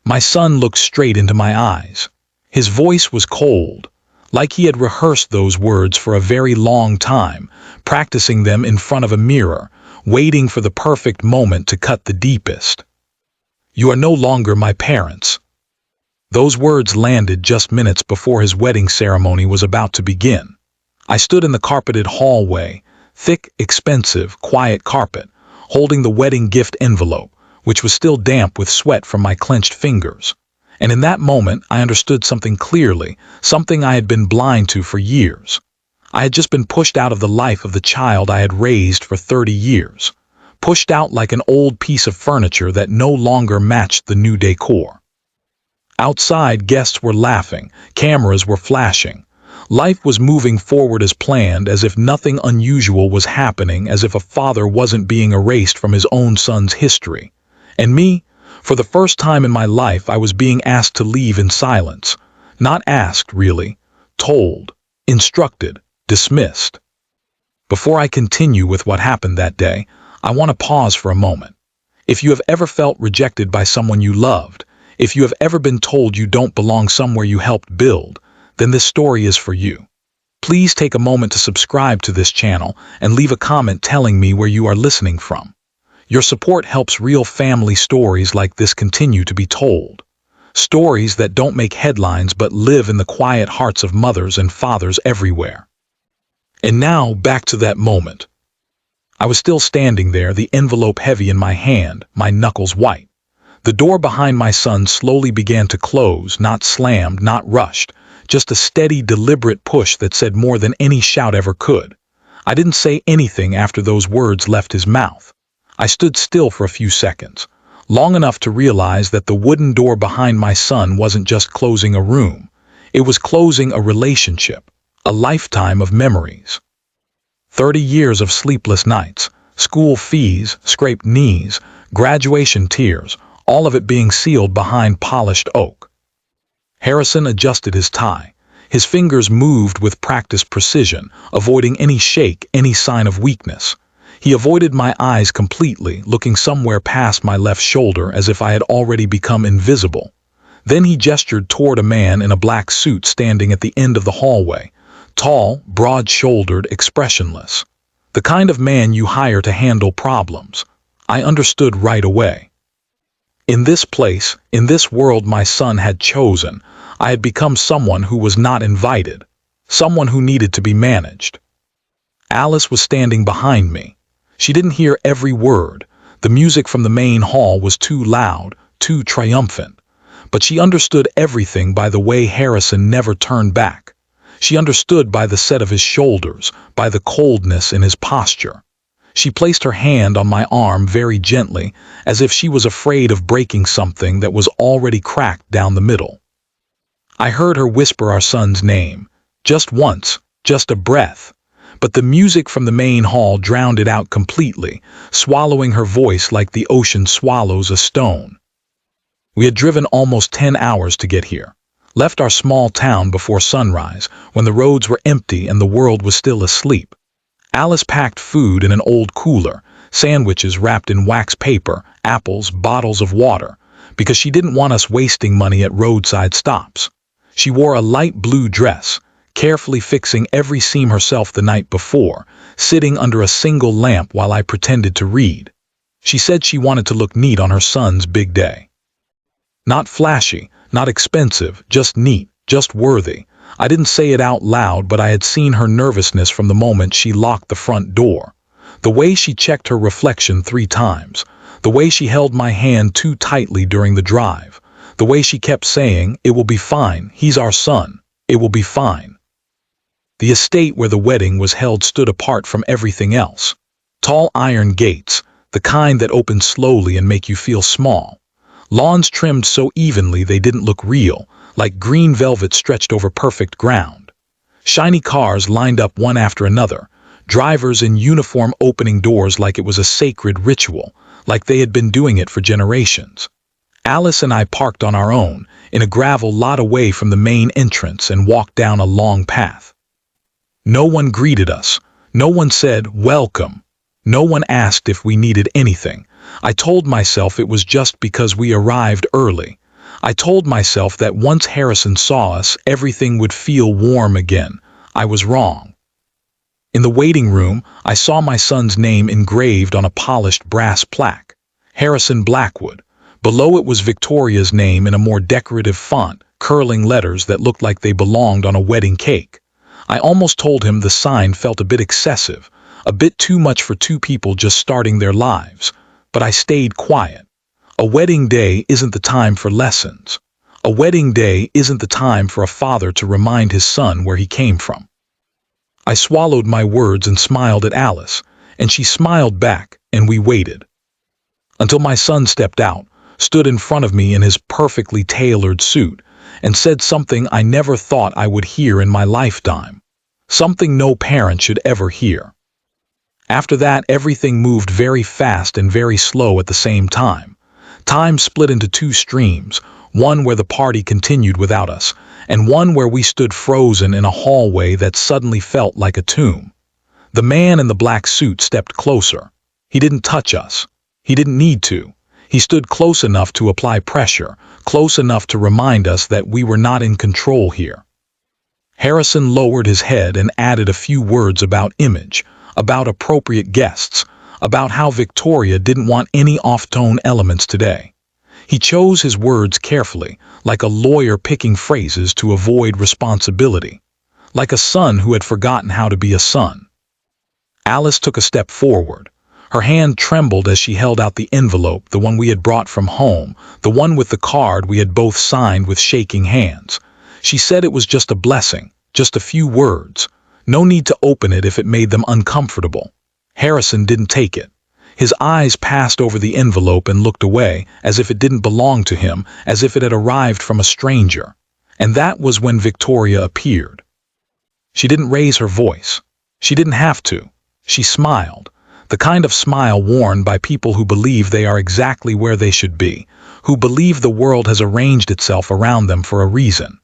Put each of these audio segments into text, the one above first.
My son looked straight into my eyes. His voice was cold, like he had rehearsed those words for a very long time, practicing them in front of a mirror, waiting for the perfect moment to cut the deepest. "You are no longer my parents." Those words landed just minutes before his wedding ceremony was about to begin. I stood in the carpeted hallway, thick, expensive, quiet carpet, holding the wedding gift envelope, which was still damp with sweat from my clenched fingers. And in that moment, I understood something clearly, something I had been blind to for years. I had just been pushed out of the life of the child I had raised for 30 years, pushed out like an old piece of furniture that no longer matched the new decor. Outside, guests were laughing, cameras were flashing. Life was moving forward as planned, as if nothing unusual was happening, as if a father wasn't being erased from his own son's history. And me, for the first time in my life, I was being asked to leave in silence. Not asked, really. Told. Instructed. Dismissed. Before I continue with what happened that day, I want to pause for a moment. If you have ever felt rejected by someone you loved, if you have ever been told you don't belong somewhere you helped build, then this story is for you. Please take a moment to subscribe to this channel and leave a comment telling me where you are listening from. Your support helps real family stories like this continue to be told. Stories that don't make headlines but live in the quiet hearts of mothers and fathers everywhere. And now, back to that moment. I was still standing there, the envelope heavy in my hand, my knuckles white. The door behind my son slowly began to close, not slammed, not rushed, just a steady, deliberate push that said more than any shout ever could. I didn't say anything after those words left his mouth. I stood still for a few seconds, long enough to realize that the wooden door behind my son wasn't just closing a room. It was closing a relationship, a lifetime of memories. 30 years of sleepless nights, school fees, scraped knees, graduation tears, all of it being sealed behind polished oak. Harrison adjusted his tie. His fingers moved with practiced precision, avoiding any shake, any sign of weakness. He avoided my eyes completely, looking somewhere past my left shoulder as if I had already become invisible. Then he gestured toward a man in a black suit standing at the end of the hallway, tall, broad-shouldered, expressionless. The kind of man you hire to handle problems. I understood right away. In this place, in this world my son had chosen, I had become someone who was not invited, someone who needed to be managed. Alice was standing behind me. She didn't hear every word. The music from the main hall was too loud, too triumphant. But she understood everything by the way Harrison never turned back. She understood by the set of his shoulders, by the coldness in his posture. She placed her hand on my arm very gently, as if she was afraid of breaking something that was already cracked down the middle. I heard her whisper our son's name, just once, just a breath. But the music from the main hall drowned it out completely, swallowing her voice like the ocean swallows a stone. We had driven almost 10 hours to get here, left our small town before sunrise, when the roads were empty and the world was still asleep. Alice packed food in an old cooler, sandwiches wrapped in wax paper, apples, bottles of water, because she didn't want us wasting money at roadside stops. She wore a light blue dress, carefully fixing every seam herself the night before, sitting under a single lamp while I pretended to read. She said she wanted to look neat on her son's big day. Not flashy, not expensive, just neat, just worthy. I didn't say it out loud, but I had seen her nervousness from the moment she locked the front door. The way she checked her reflection 3 times. The way she held my hand too tightly during the drive. The way she kept saying, "It will be fine, he's our son. It will be fine." The estate where the wedding was held stood apart from everything else. Tall iron gates, the kind that open slowly and make you feel small. Lawns trimmed so evenly they didn't look real, like green velvet stretched over perfect ground. Shiny cars lined up one after another, drivers in uniform opening doors like it was a sacred ritual, like they had been doing it for generations. Alice and I parked on our own, in a gravel lot away from the main entrance, and walked down a long path. No one greeted us. No one said, "Welcome." No one asked if we needed anything. I told myself it was just because we arrived early. I told myself that once Harrison saw us, everything would feel warm again. I was wrong. In the waiting room, I saw my son's name engraved on a polished brass plaque. Harrison Blackwood. Below it was Victoria's name in a more decorative font, curling letters that looked like they belonged on a wedding cake. I almost told him the sign felt a bit excessive, a bit too much for two people just starting their lives. But I stayed quiet. A wedding day isn't the time for lessons. A wedding day isn't the time for a father to remind his son where he came from. I swallowed my words and smiled at Alice, and she smiled back, and we waited. Until my son stepped out, stood in front of me in his perfectly tailored suit, and said something I never thought I would hear in my lifetime. Something no parent should ever hear. After that, everything moved very fast and very slow at the same time. Time split into two streams, one where the party continued without us, and one where we stood frozen in a hallway that suddenly felt like a tomb. The man in the black suit stepped closer. He didn't touch us. He didn't need to. He stood close enough to apply pressure, close enough to remind us that we were not in control here. Harrison lowered his head and added a few words about image, about appropriate guests, about how Victoria didn't want any off-tone elements today. He chose his words carefully, like a lawyer picking phrases to avoid responsibility, like a son who had forgotten how to be a son. Alice took a step forward. Her hand trembled as she held out the envelope, the one we had brought from home, the one with the card we had both signed with shaking hands. She said it was just a blessing, just a few words. No need to open it if it made them uncomfortable. Harrison didn't take it. His eyes passed over the envelope and looked away, as if it didn't belong to him, as if it had arrived from a stranger. And that was when Victoria appeared. She didn't raise her voice. She didn't have to. She smiled. The kind of smile worn by people who believe they are exactly where they should be, who believe the world has arranged itself around them for a reason.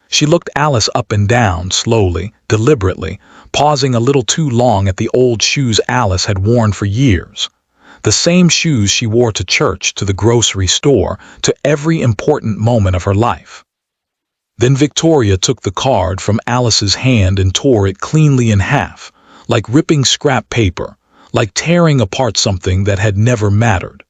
She looked Alice up and down, slowly, deliberately, pausing a little too long at the old shoes Alice had worn for years. The same shoes she wore to church, to the grocery store, to every important moment of her life. Then Victoria took the card from Alice's hand and tore it cleanly in half, like ripping scrap paper, like tearing apart something that had never mattered.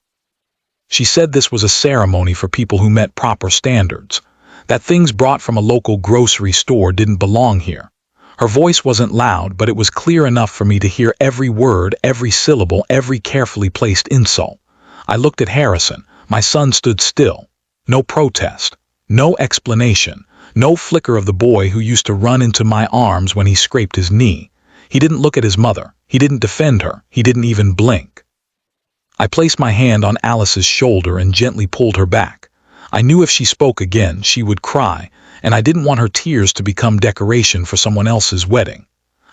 She said this was a ceremony for people who met proper standards, that things brought from a local grocery store didn't belong here. Her voice wasn't loud, but it was clear enough for me to hear every word, every syllable, every carefully placed insult. I looked at Harrison. My son stood still. No protest, no explanation, no flicker of the boy who used to run into my arms when he scraped his knee. He didn't look at his mother. He didn't defend her. He didn't even blink. I placed my hand on Alice's shoulder and gently pulled her back. I knew if she spoke again, she would cry, and I didn't want her tears to become decoration for someone else's wedding.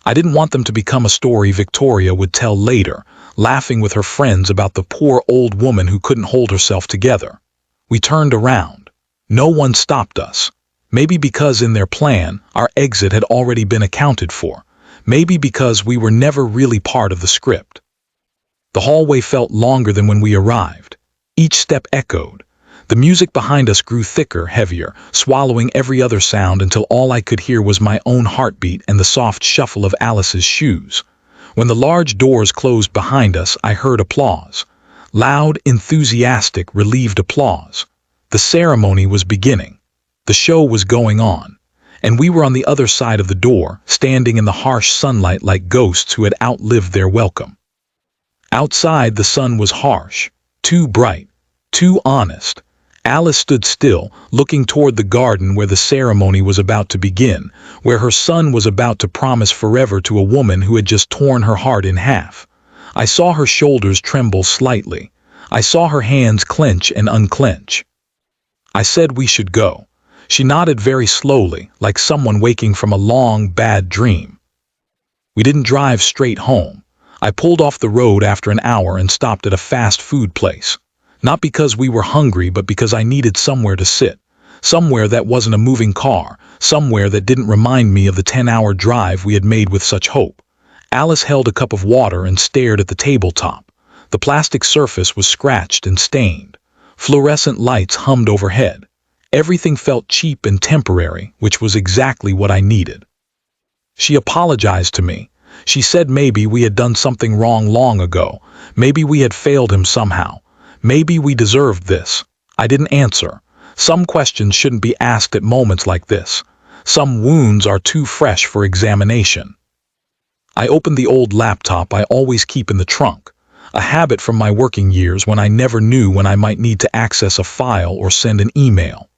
I didn't want them to become a story Victoria would tell later, laughing with her friends about the poor old woman who couldn't hold herself together. We turned around. No one stopped us. Maybe because in their plan, our exit had already been accounted for. Maybe because we were never really part of the script. The hallway felt longer than when we arrived. Each step echoed. The music behind us grew thicker, heavier, swallowing every other sound until all I could hear was my own heartbeat and the soft shuffle of Alice's shoes. When the large doors closed behind us, I heard applause. Loud, enthusiastic, relieved applause. The ceremony was beginning. The show was going on. And we were on the other side of the door, standing in the harsh sunlight like ghosts who had outlived their welcome. Outside, the sun was harsh, too bright, too honest. Alice stood still, looking toward the garden where the ceremony was about to begin, where her son was about to promise forever to a woman who had just torn her heart in half. I saw her shoulders tremble slightly. I saw her hands clench and unclench. I said we should go. She nodded very slowly, like someone waking from a long, bad dream. We didn't drive straight home. I pulled off the road after an hour and stopped at a fast food place. Not because we were hungry, but because I needed somewhere to sit. Somewhere that wasn't a moving car. Somewhere that didn't remind me of the 10-hour drive we had made with such hope. Alice held a cup of water and stared at the tabletop. The plastic surface was scratched and stained. Fluorescent lights hummed overhead. Everything felt cheap and temporary, which was exactly what I needed. She apologized to me. She said maybe we had done something wrong long ago. Maybe we had failed him somehow. Maybe we deserved this. I didn't answer. Some questions shouldn't be asked at moments like this. Some wounds are too fresh for examination. I opened the old laptop I always keep in the trunk, a habit from my working years when I never knew when I might need to access a file or send an email.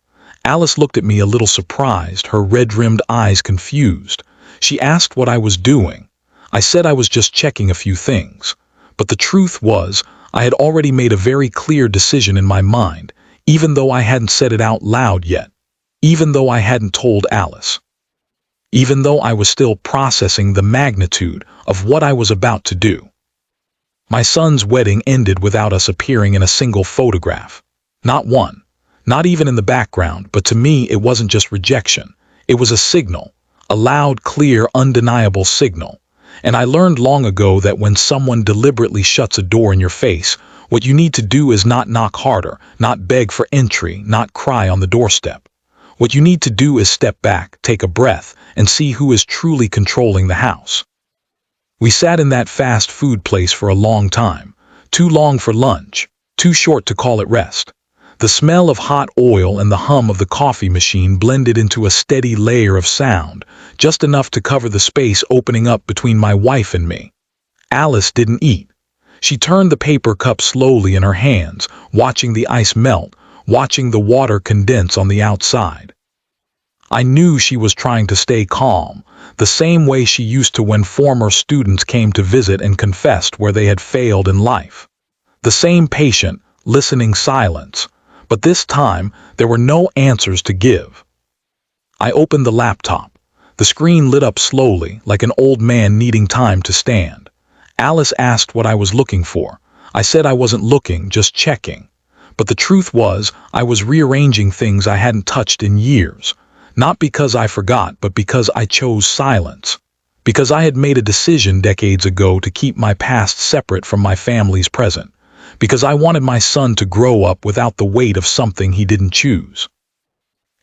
Alice looked at me a little surprised, her red-rimmed eyes confused. She asked what I was doing. I said I was just checking a few things. But the truth was, I had already made a very clear decision in my mind, even though I hadn't said it out loud yet. Even though I hadn't told Alice. Even though I was still processing the magnitude of what I was about to do. My son's wedding ended without us appearing in a single photograph. Not one. Not even in the background, but to me it wasn't just rejection. It was a signal. A loud, clear, undeniable signal. And I learned long ago that when someone deliberately shuts a door in your face, what you need to do is not knock harder, not beg for entry, not cry on the doorstep. What you need to do is step back, take a breath, and see who is truly controlling the house. We sat in that fast food place for a long time. Too long for lunch, too short to call it rest. The smell of hot oil and the hum of the coffee machine blended into a steady layer of sound, just enough to cover the space opening up between my wife and me. Alice didn't eat. She turned the paper cup slowly in her hands, watching the ice melt, watching the water condense on the outside. I knew she was trying to stay calm, the same way she used to when former students came to visit and confessed where they had failed in life. The same patient, listening silence. But this time, there were no answers to give. I opened the laptop. The screen lit up slowly, like an old man needing time to stand. Alice asked what I was looking for. I said I wasn't looking, just checking. But the truth was, I was rearranging things I hadn't touched in years. Not because I forgot, but because I chose silence. Because I had made a decision decades ago to keep my past separate from my family's present. Because I wanted my son to grow up without the weight of something he didn't choose.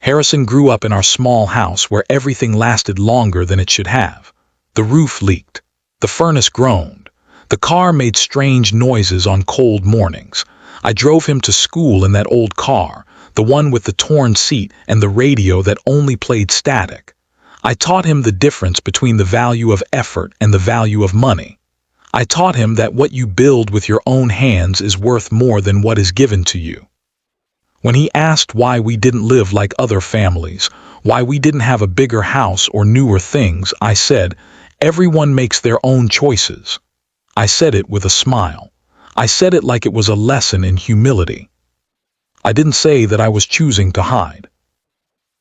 Harrison grew up in our small house where everything lasted longer than it should have. The roof leaked. The furnace groaned. The car made strange noises on cold mornings. I drove him to school in that old car, the one with the torn seat and the radio that only played static. I taught him the difference between the value of effort and the value of money. I taught him that what you build with your own hands is worth more than what is given to you. When he asked why we didn't live like other families, why we didn't have a bigger house or newer things, I said, everyone makes their own choices. I said it with a smile. I said it like it was a lesson in humility. I didn't say that I was choosing to hide.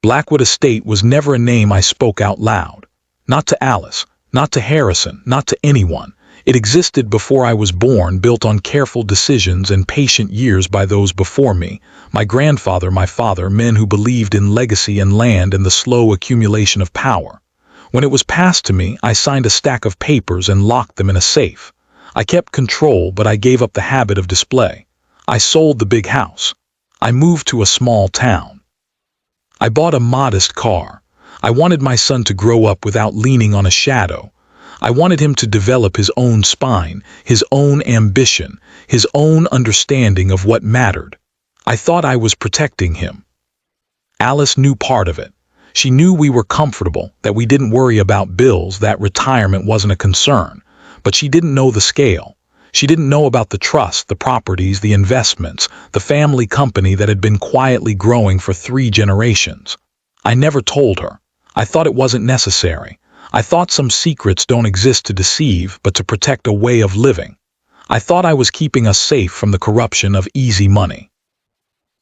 Blackwood Estate was never a name I spoke out loud. Not to Alice, not to Harrison, not to anyone. It existed before I was born, built on careful decisions and patient years by those before me, my grandfather, my father, men who believed in legacy and land and the slow accumulation of power. When it was passed to me, I signed a stack of papers and locked them in a safe. I kept control, but I gave up the habit of display. I sold the big house. I moved to a small town. I bought a modest car. I wanted my son to grow up without leaning on a shadow. I wanted him to develop his own spine, his own ambition, his own understanding of what mattered. I thought I was protecting him. Alice knew part of it. She knew we were comfortable, that we didn't worry about bills, that retirement wasn't a concern. But she didn't know the scale. She didn't know about the trust, the properties, the investments, the family company that had been quietly growing for 3 generations. I never told her. I thought it wasn't necessary. I thought some secrets don't exist to deceive, but to protect a way of living. I thought I was keeping us safe from the corruption of easy money.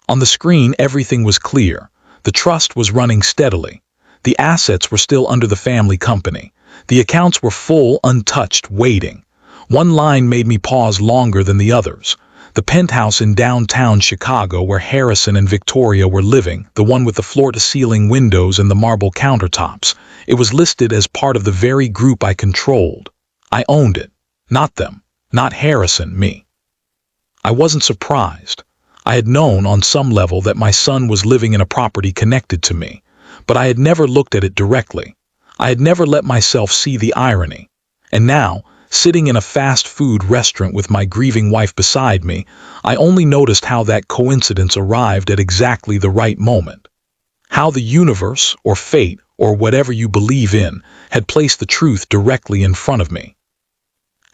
On the screen, everything was clear. The trust was running steadily. The assets were still under the family company. The accounts were full, untouched, waiting. One line made me pause longer than the others. The penthouse in downtown Chicago where Harrison and Victoria were living, the one with the floor-to-ceiling windows and the marble countertops, it was listed as part of the very group I controlled. I owned it. Not them. Not Harrison, me. I wasn't surprised. I had known on some level that my son was living in a property connected to me, but I had never looked at it directly. I had never let myself see the irony. And now, sitting in a fast food restaurant with my grieving wife beside me, I only noticed how that coincidence arrived at exactly the right moment. How the universe, or fate, or whatever you believe in, had placed the truth directly in front of me.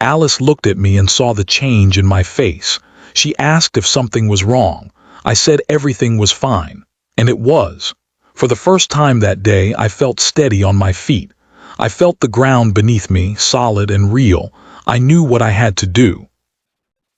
Alice looked at me and saw the change in my face. She asked if something was wrong. I said everything was fine. And it was. For the first time that day, I felt steady on my feet. I felt the ground beneath me, solid and real. I knew what I had to do.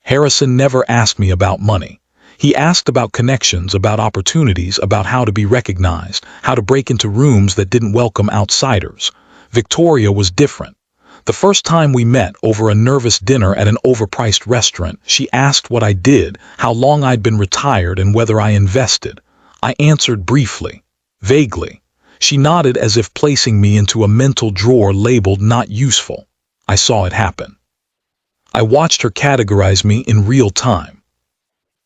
Harrison never asked me about money. He asked about connections, about opportunities, about how to be recognized, how to break into rooms that didn't welcome outsiders. Victoria was different. The first time we met over a nervous dinner at an overpriced restaurant, she asked what I did, how long I'd been retired, and whether I invested. I answered briefly, vaguely. She nodded as if placing me into a mental drawer labeled not useful. I saw it happen. I watched her categorize me in real time.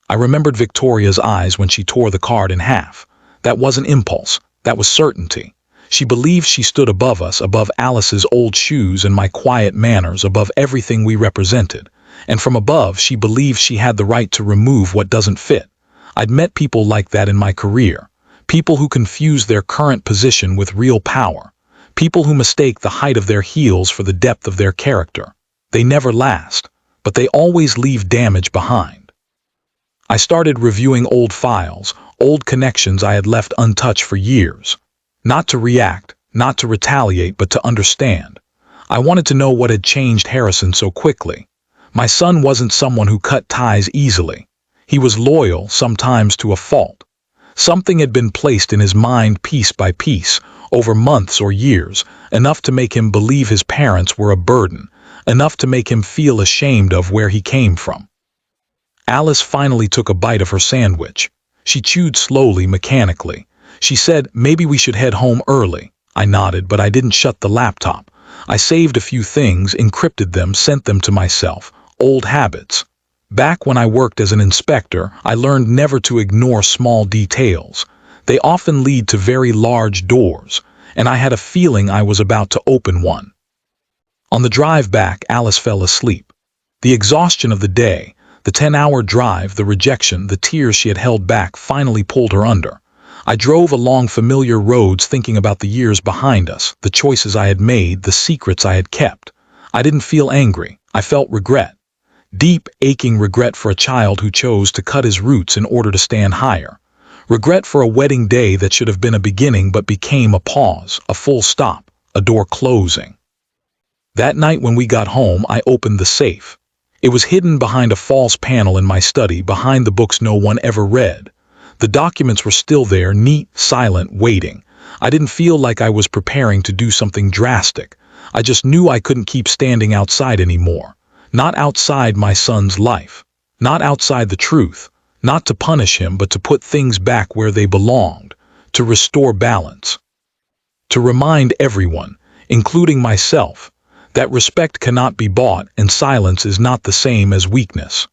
I remembered Victoria's eyes when she tore the card in half. That wasn't impulse, that was certainty. She believed she stood above us, above Alice's old shoes and my quiet manners, above everything we represented. And from above, she believed she had the right to remove what doesn't fit. I'd met people like that in my career. People who confuse their current position with real power. People who mistake the height of their heels for the depth of their character. They never last, but they always leave damage behind. I started reviewing old files, old connections I had left untouched for years. Not to react, not to retaliate, but to understand. I wanted to know what had changed Harrison so quickly. My son wasn't someone who cut ties easily. He was loyal, sometimes to a fault. Something had been placed in his mind piece by piece, over months or years, enough to make him believe his parents were a burden, enough to make him feel ashamed of where he came from. Alice finally took a bite of her sandwich. She chewed slowly, mechanically. She said, "Maybe we should head home early." I nodded, but I didn't shut the laptop. I saved a few things, encrypted them, sent them to myself. Old habits. Back when I worked as an inspector, I learned never to ignore small details. They often lead to very large doors, and I had a feeling I was about to open one. On the drive back, Alice fell asleep. The exhaustion of the day, the 10-hour drive, the rejection, the tears she had held back finally pulled her under. I drove along familiar roads thinking about the years behind us, the choices I had made, the secrets I had kept. I didn't feel angry. I felt regret. Deep, aching regret for a child who chose to cut his roots in order to stand higher. Regret for a wedding day that should have been a beginning but became a pause, a full stop, a door closing. That night when we got home, I opened the safe. It was hidden behind a false panel in my study, behind the books no one ever read. The documents were still there, neat, silent, waiting. I didn't feel like I was preparing to do something drastic. I just knew I couldn't keep standing outside anymore. Not outside my son's life. Not outside the truth. Not to punish him, but to put things back where they belonged. To restore balance. To remind everyone, including myself, that respect cannot be bought and silence is not the same as weakness.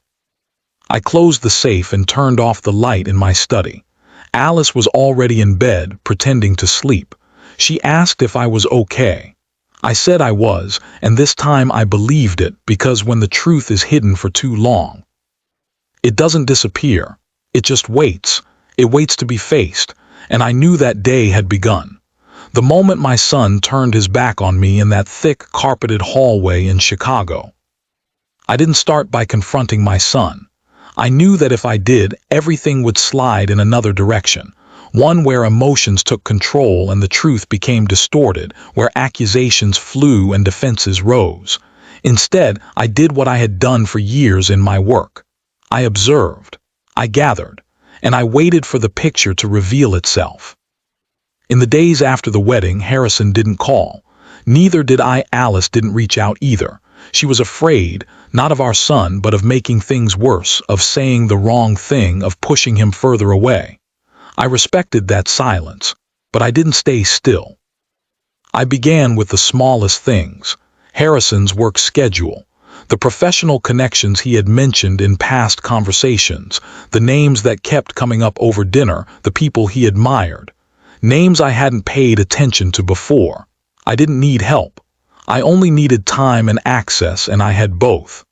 I closed the safe and turned off the light in my study. Alice was already in bed, pretending to sleep. She asked if I was okay. I said I was, and this time I believed it, because when the truth is hidden for too long, it doesn't disappear. It just waits. It waits to be faced, and I knew that day had begun. The moment my son turned his back on me in that thick, carpeted hallway in Chicago. I didn't start by confronting my son. I knew that if I did, everything would slide in another direction, one where emotions took control and the truth became distorted, where accusations flew and defenses rose. Instead, I did what I had done for years in my work. I observed, I gathered, and I waited for the picture to reveal itself. In the days after the wedding, Harrison didn't call. Neither did I. Alice didn't reach out either. She was afraid, not of our son, but of making things worse, of saying the wrong thing, of pushing him further away. I respected that silence, but I didn't stay still. I began with the smallest things. Harrison's work schedule. The professional connections he had mentioned in past conversations, the names that kept coming up over dinner, the people he admired. Names I hadn't paid attention to before. I didn't need help. I only needed time and access, and I had both.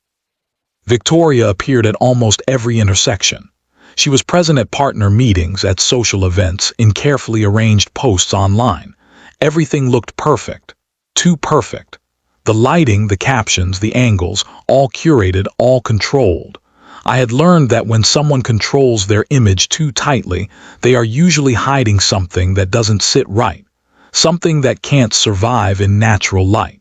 Victoria appeared at almost every intersection. She was present at partner meetings, at social events, in carefully arranged posts online. Everything looked perfect. Too perfect. The lighting, the captions, the angles, all curated, all controlled. I had learned that when someone controls their image too tightly, they are usually hiding something that doesn't sit right, something that can't survive in natural light.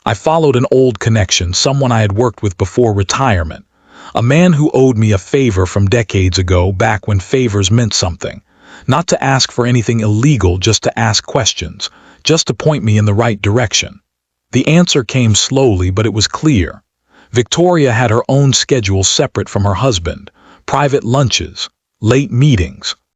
I followed an old connection, someone I had worked with before retirement, a man who owed me a favor from decades ago, back when favors meant something. Not to ask for anything illegal, just to ask questions, just to point me in the right direction. The answer came slowly, but it was clear. Victoria had her own schedule separate from her husband, private lunches, late meetings.